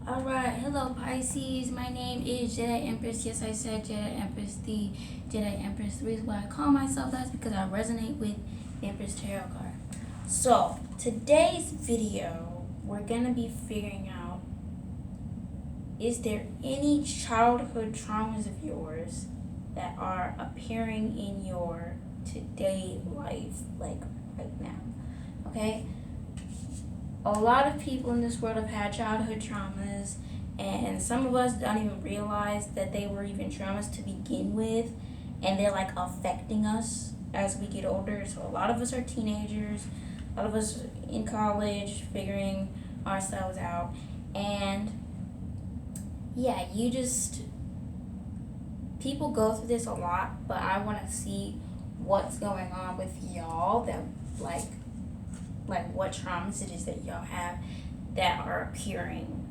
Alright, hello Pisces. My name is Jedi Empress. Yes, I said Jedi Empress, the Jedi Empress. The reason why I call myself that is because I resonate with the Empress Tarot card. So, today's video, we're going to be figuring out, is there any childhood traumas of yours that are appearing in your today life, like right now? Okay? A lot of people in this world have had childhood traumas, and some of us don't even realize that they were even traumas to begin with, and they're like affecting us as we get older. So a lot of us are teenagers, a lot of us in college figuring ourselves out, and yeah, people go through this a lot, but I want to see what's going on with y'all that like what traumas it is that y'all have that are appearing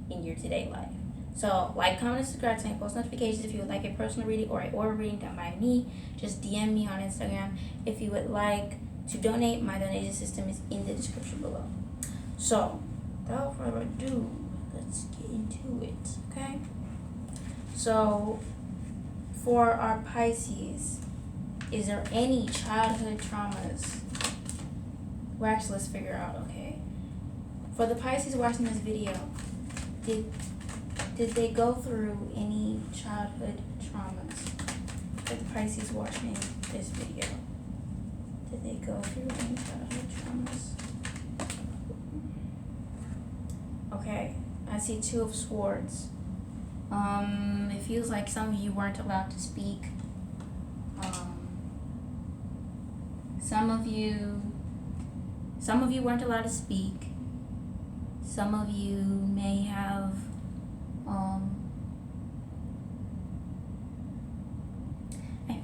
in your today life. So, like, comment, subscribe, and post notifications if you would like a personal reading or a oral reading done by me. Just DM me on Instagram. If you would like to donate, my donation system is in the description below. So, without further ado, let's get into it, okay? So, for our Pisces, is there any childhood traumas? Well, actually, let's figure out, okay. For the Pisces watching this video, did they go through any childhood traumas? For the Pisces watching this video, did they go through any childhood traumas? Okay, I see Two of Swords. It feels like some of you weren't allowed to speak. Some of you weren't allowed to speak. Some of you may have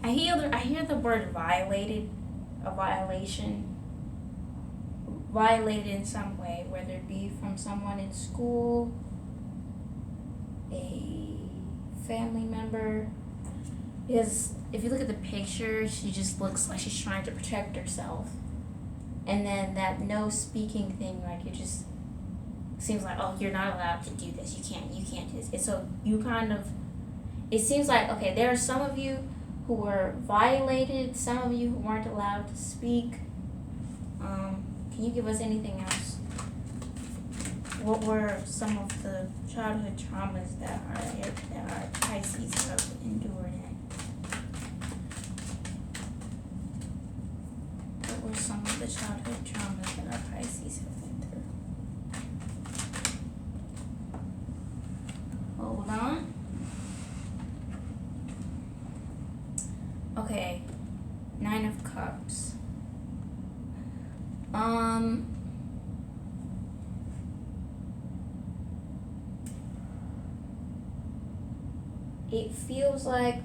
I hear the word violated, a violation, violated in some way, whether it be from someone in school, a family member. Because if you look at the picture, she just looks like she's trying to protect herself. And then that no speaking thing, like it just seems like, oh, you're not allowed to do this. You can't do this. And so you kind of, it seems like, okay, there are some of you who were violated, some of you who weren't allowed to speak. Can you give us anything else? What were some of the childhood traumas that our Pisces have endured? What were some of the childhood traumas that our Pisces have been through? Hold on. Okay, Nine of Cups. It feels like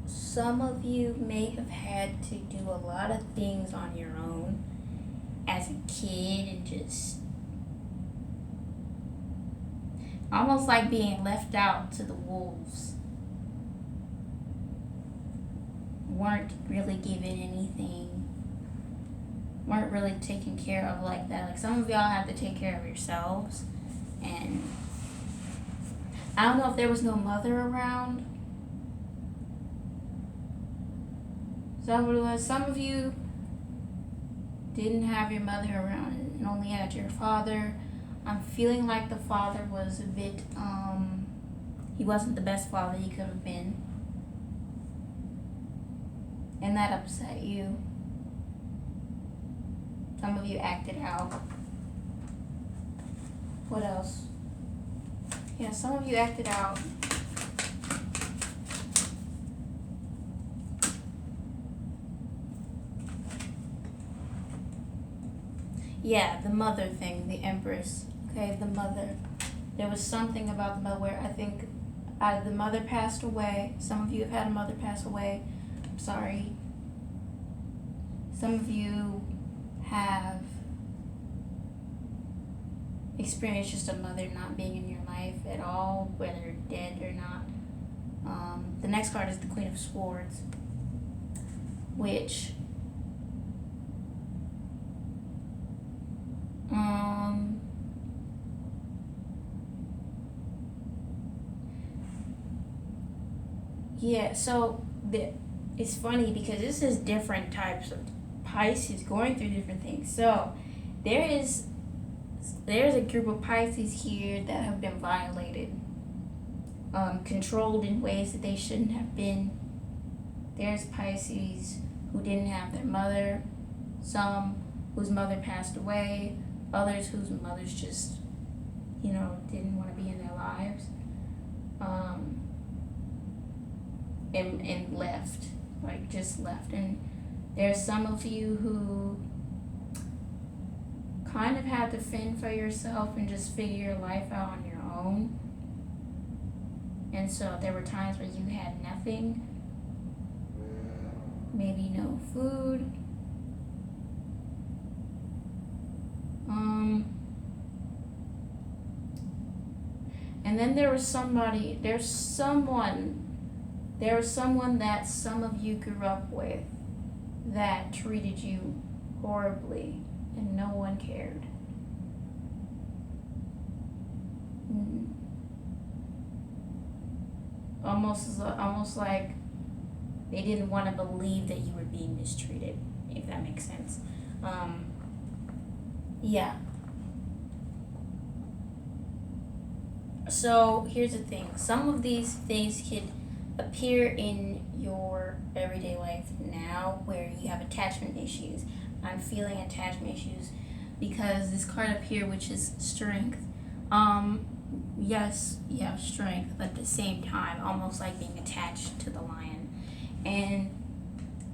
some of you may have had to do a lot of things on your own as a kid and just almost like being left out to the wolves. Weren't really given anything. Weren't really taken care of like that. Like some of y'all have to take care of yourselves. And I don't know if there was no mother around. Some of you didn't have your mother around and only had your father. I'm feeling like the father was a bit, he wasn't the best father he could have been. And that upset you. Some of you acted out. What else? Yeah, some of you acted out. Yeah, the mother thing, the Empress. Okay, the mother. There was something about the mother where I think the mother passed away. Some of you have had a mother pass away. I'm sorry. Some of you have experienced just a mother not being in your life at all, whether dead or not. The next card is the Queen of Swords, which Yeah, so it's funny because this is different types of Pisces going through different things. So there is there's a group of Pisces here that have been violated, controlled in ways that they shouldn't have been. There's Pisces who didn't have their mother, some whose mother passed away, others whose mothers just, didn't want to be in their lives, um, and left, like just left. And there's some of you who kind of had to fend for yourself and just figure your life out on your own. And so there were times where you had nothing, maybe no food. And then there was someone that some of you grew up with that treated you horribly and no one cared. Almost like they didn't want to believe that you were being mistreated, if that makes sense. Yeah. So here's the thing. Some of these things could appear in your everyday life now where you have attachment issues. I'm feeling attachment issues because this card up here, which is strength. Yes, you have strength, but at the same time, almost like being attached to the lion. And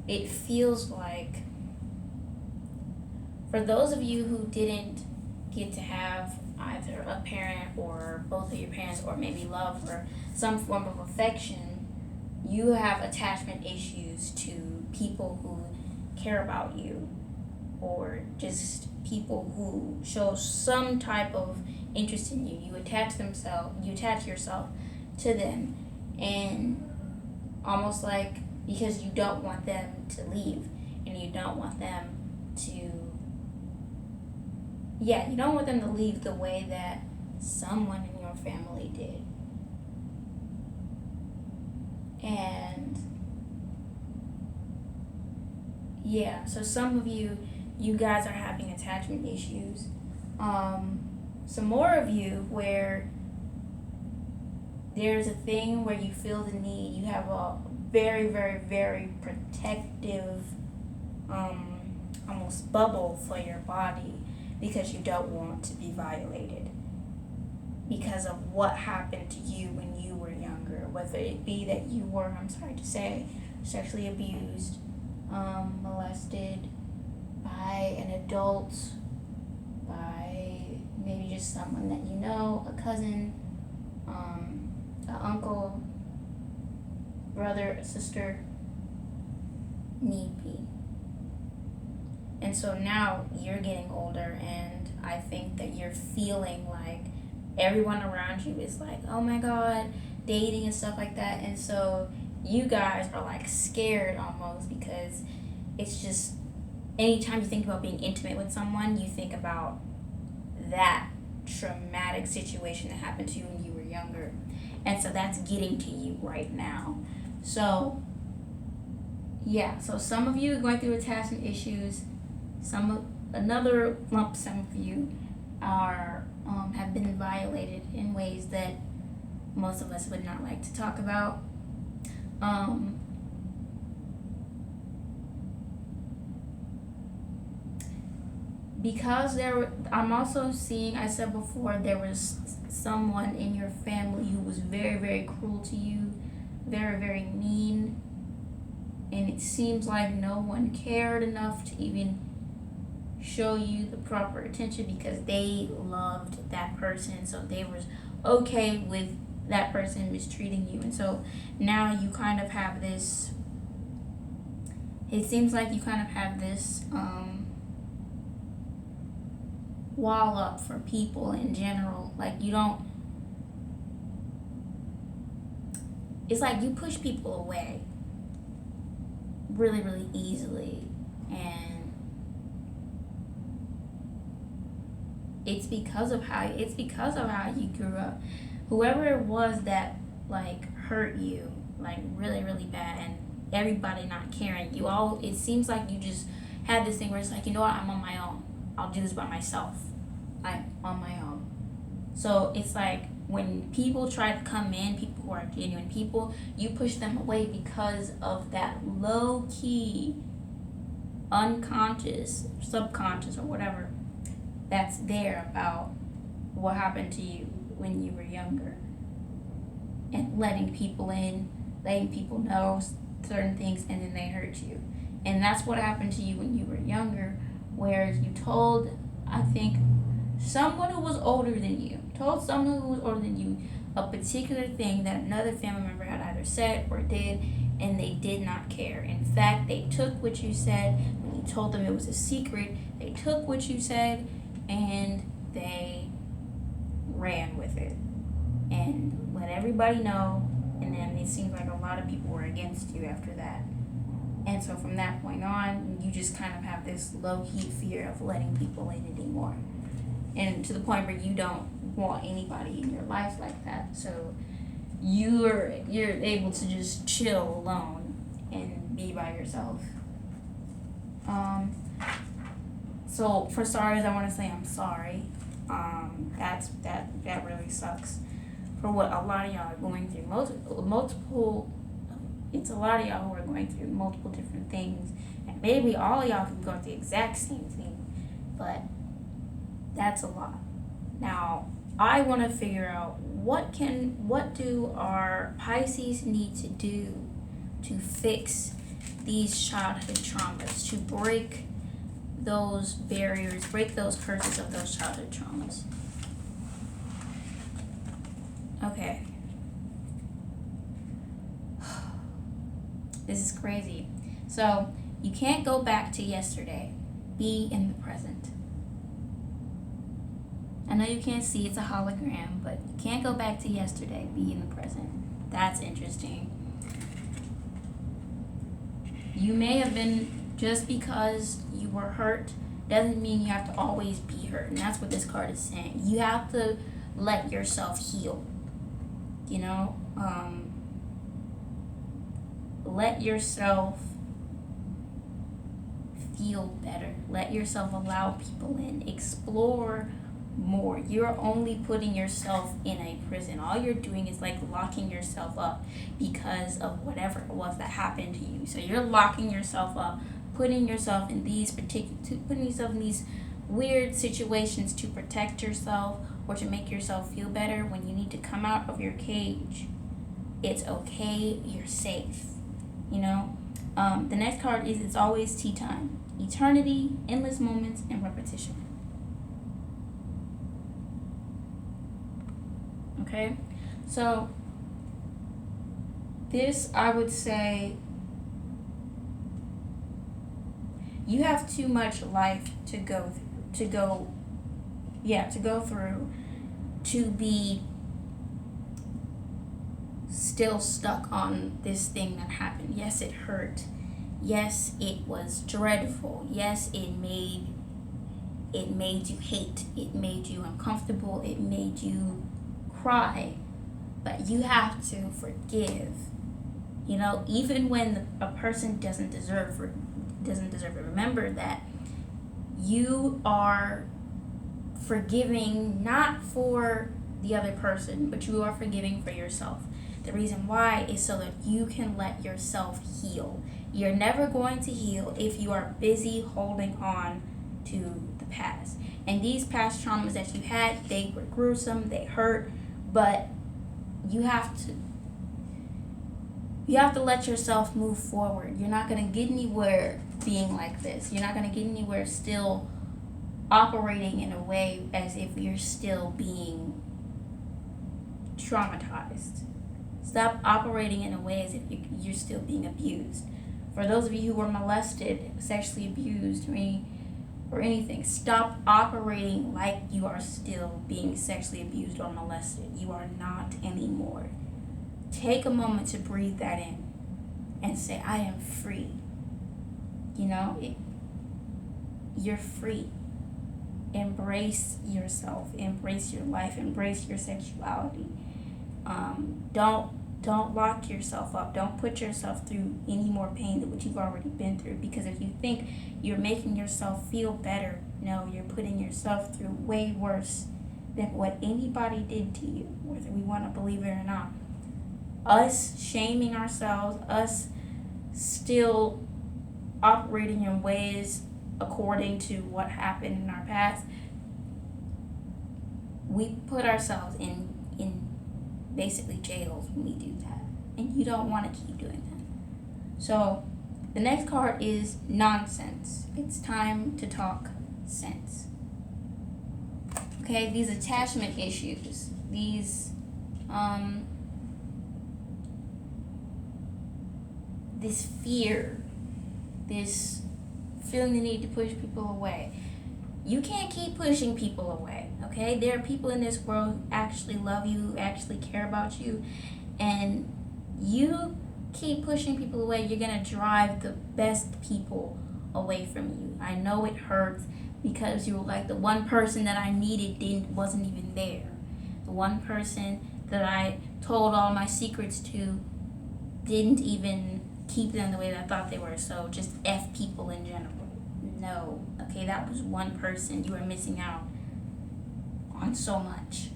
it feels like, for those of you who didn't get to have either a parent or both of your parents, or maybe love or some form of affection, you have attachment issues to people who care about you, or just people who show some type of interest in you. You attach yourself to them, and almost like because you don't want them to leave, and you don't want them to leave the way that someone in your family did. And yeah, so some of you guys are having attachment issues. Some more of you where there's a thing where you feel the need, you have a very, very, very protective, almost bubble for your body because you don't want to be violated because of what happened to you when you were younger, whether it be that you were, I'm sorry to say, sexually abused, molested by an adult, by maybe just someone that you know, a cousin, an uncle, brother, sister, need be. And so now you're getting older, and I think that you're feeling like everyone around you is like, oh my God, dating and stuff like that. And so you guys are like scared almost because it's just, anytime you think about being intimate with someone, you think about that traumatic situation that happened to you when you were younger. And so that's getting to you right now. So yeah, so some of you are going through attachment issues. Another lump sum of you are have been violated in ways that most of us would not like to talk about. Because I'm also seeing, I said before, there was someone in your family who was very, very cruel to you, very, very mean, and it seems like no one cared enough to even show you the proper attention because they loved that person, so they were okay with that person mistreating you. And so now you kind of have this, it seems like you kind of have this wall up for people in general. Like you don't, it's like you push people away really, really easily, and it's because of how you grew up. Whoever it was that like hurt you like really, really bad, and everybody not caring. It seems like you just have this thing where it's like, you know what, I'm on my own. I'll do this by myself. I'm on my own. So it's like when people try to come in, people who are genuine people, you push them away because of that low key, unconscious, subconscious, or whatever that's there about what happened to you when you were younger, and letting people in, letting people know certain things, and then they hurt you. And that's what happened to you when you were younger, where you told, I think, someone who was older than you, a particular thing that another family member had either said or did, and they did not care. In fact, they took what you said when you told them it was a secret. They took what you said and they ran with it and let everybody know. And then it seems like a lot of people were against you after that. And so from that point on, you just kind of have this low-key fear of letting people in anymore. And to the point where you don't want anybody in your life like that. So you're able to just chill alone and be by yourself. So for sorries, I want to say I'm sorry. That really sucks for what a lot of y'all are going through. Multiple. It's a lot of y'all who are going through multiple different things, and maybe all of y'all can go through the exact same thing, but that's a lot. Now, I want to figure out what do our Pisces need to do to fix these childhood traumas, to break those barriers, break those curses of those childhood traumas. Okay. This is crazy. So, you can't go back to yesterday. Be in the present. I know you can't see, it's a hologram, but you can't go back to yesterday. Be in the present. That's interesting. You may have been, just because you were hurt doesn't mean you have to always be hurt. And that's what this card is saying. You have to let yourself heal. You know? Let yourself feel better. Let yourself allow people in. Explore more. You're only putting yourself in a prison. All you're doing is like locking yourself up because of whatever it was that happened to you. So you're locking yourself up, putting yourself in these weird situations to protect yourself or to make yourself feel better when you need to come out of your cage. It's okay. You're safe. You know? The next card is It's Always Tea Time. Eternity, endless moments, and repetition. Okay? So, this, I would say, you have too much life to go through to be still stuck on this thing that happened. Yes, it hurt. Yes, it was dreadful. Yes, it made you hate. It made you uncomfortable. It made you cry. But you have to forgive. You know, even when a person doesn't deserve it. Remember that you are forgiving not for the other person, but you are forgiving for yourself. The reason why is so that you can let yourself heal. You're never going to heal if you are busy holding on to the past. And these past traumas that you had, they were gruesome, they hurt, but you have to let yourself move forward. You're not going to get anywhere being like this. You're not going to get anywhere still operating in a way as if you're still being traumatized. Stop operating in a way as if you're still being abused. For those of you who were molested, sexually abused, or anything, stop operating like you are still being sexually abused or molested. You are not anymore. Take a moment to breathe that in and say, I am free. You know, you're free. Embrace yourself. Embrace your life. Embrace your sexuality. Don't Don't lock yourself up. Don't put yourself through any more pain than what you've already been through. Because if you think you're making yourself feel better, no, you're putting yourself through way worse than what anybody did to you, whether we want to believe it or not. Us shaming ourselves, us still operating in ways according to what happened in our past, we put ourselves in basically jails when we do that, and you don't want to keep doing that. So the next card is nonsense. It's time to talk sense. Okay, these attachment issues, these this fear, this feeling the need to push people away. You can't keep pushing people away, okay? There are people in this world who actually love you, who actually care about you, and you keep pushing people away, you're gonna drive the best people away from you. I know it hurts because you were like, the one person that I needed wasn't even there. The one person that I told all my secrets to didn't even keep them the way that I thought they were. So just F people in general. No, okay, that was one person. You are missing out on so much.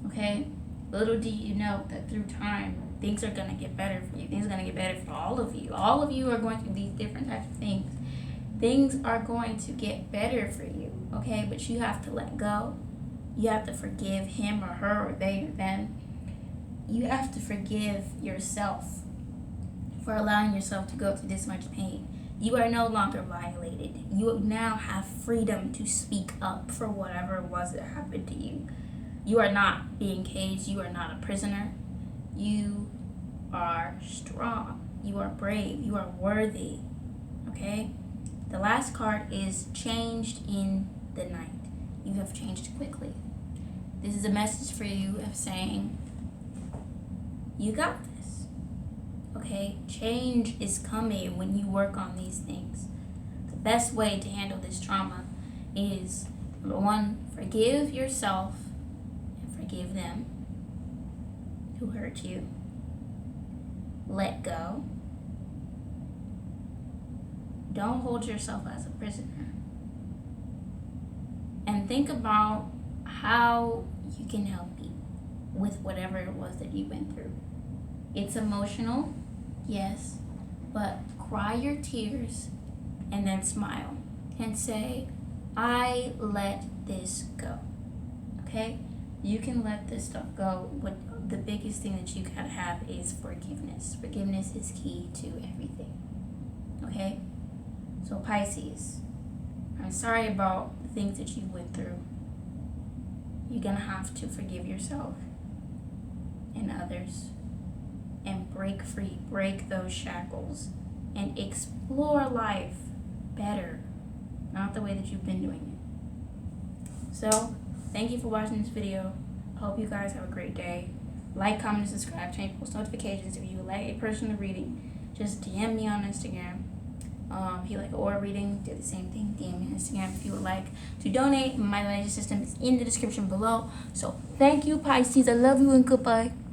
Okay, little do you know that through time things are gonna get better for you. Things are gonna get better for all of you. All of you are going through these different types of things. Things are going to get better for you, okay? But you have to let go. You have to forgive him or her or they or them. You have to forgive yourself for allowing yourself to go through this much pain. You are no longer violated. You now have freedom to speak up for whatever it was that happened to you. You are not being caged. You are not a prisoner. You are strong. You are brave. You are worthy. Okay? The last card is changed in the night. You have changed quickly. This is a message for you of saying, you got this. Okay? Change is coming when you work on these things. The best way to handle this trauma is, number one, forgive yourself and forgive them who hurt you. Let go. Don't hold yourself as a prisoner. And think about how you can help you with whatever it was that you went through. It's emotional, yes, but cry your tears and then smile and say, I let this go. Okay? You can let this stuff go. What the biggest thing that you gotta have is forgiveness. Forgiveness is key to everything. Okay? So Pisces, I'm sorry about the things that you went through. You're gonna have to forgive yourself and others and break free, break those shackles and explore life better, not the way that you've been doing it. So, thank you for watching this video. I hope you guys have a great day. Like, comment, and subscribe. Turn post notifications. If you would like a personal reading, just DM me on Instagram. If you like aura reading, do the same thing. DM me on Instagram. If you would like to donate, my donation system is in the description below. So, thank you, Pisces. I love you and goodbye.